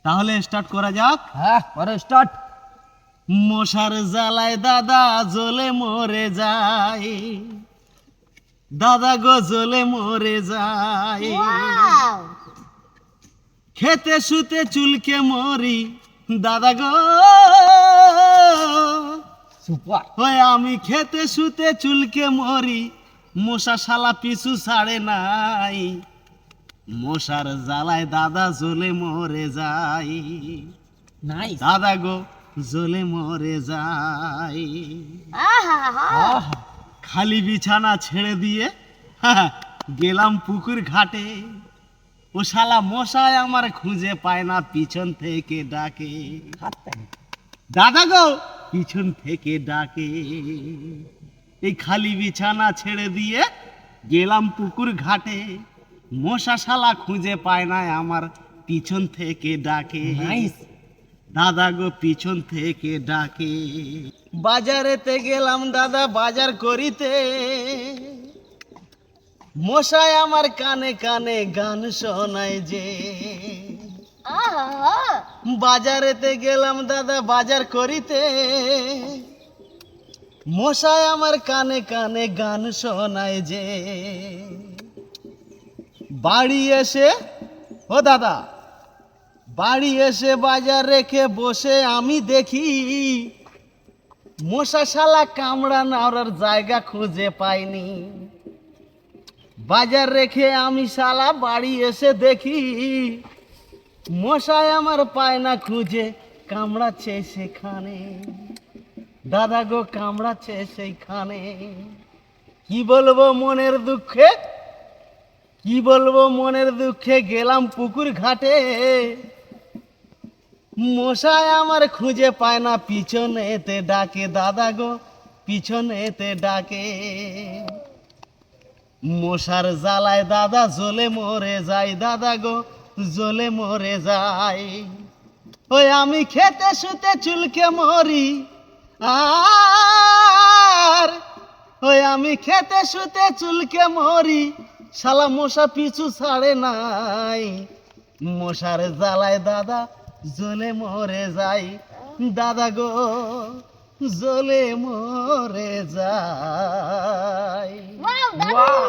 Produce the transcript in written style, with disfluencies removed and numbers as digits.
তাহলে স্টার্ট করা যাক। হ্যাঁ করো স্টার্ট। মশার জ্বালায় দাদা জ্বলে মরে যায়, দাদা গো জ্বলে মরে যায়। খেতে শুতে চুলকে মরি দাদা গো, সুপার। ওই আমি খেতে শুতে চুলকে মরি, মশা শালা পিছু ছাড়ে নাই। মশার জ্বালায় দাদা জ্বলে মরে যায়, নাইস। দাদা গো জ্বলে মরে যায়। খালি বিছানা ছেড়ে দিয়ে গেলাম পুকুর ঘাটে, ও শালা মশাই আমার খুঁজে পায় না, পিছন থেকে ডাকে দাদা গো, পিছন থেকে ডাকে। এই খালি বিছানা ছেড়ে দিয়ে গেলাম পুকুর ঘাটে, মশা শালা খুঁজে পায় না আমার, পিছন থেকে ডাকে। নাইস। দাদা গো পিছন থেকে ডাকে। বাজারেতে গেলাম দাদা বাজার করিতে, মশাই আমার কানে কানে গান শোনায় যে। বাজারেতে গেলাম দাদা বাজার করিতে, মশাই আমার কানে কানে গান শোনায় যে। বাড়ি এসে ও দাদা, বাড়ি এসে বাজার রেখে বসে আমি দেখি, মশা শালা কামড়া নাওড়ার জায়গা খুঁজে পাইনি। বাজার রেখে আমি শালা বাড়ি এসে দেখি, মশাই আমার পায় না খুঁজে, কামড়াচ্ছে সেখানে। দাদা গো কামড়াচ্ছে সেইখানে। কি বলবো মনের দুঃখে, কি বলবো মনের দুঃখে, গেলাম পুকুর ঘাটে, মশাই আমার খুঁজে পায় না, পিছনেতে ডাকে দাদা গো, পিছনেতে ডাকে। মশার জ্বালায় দাদা জ্বলে মরে যায়, দাদা গো জ্বলে মরে যায়। ওই আমি খেতে শুতে চুলকে মরি, আর ওই আমি খেতে শুতে চুলকে মরি, শালা মশা পিছু ছাড়ে নাই। মশার জ্বালায় দাদা জ্বলে মরে যাই, দাদা গো জ্বলে মরে যায়। ওয়াও।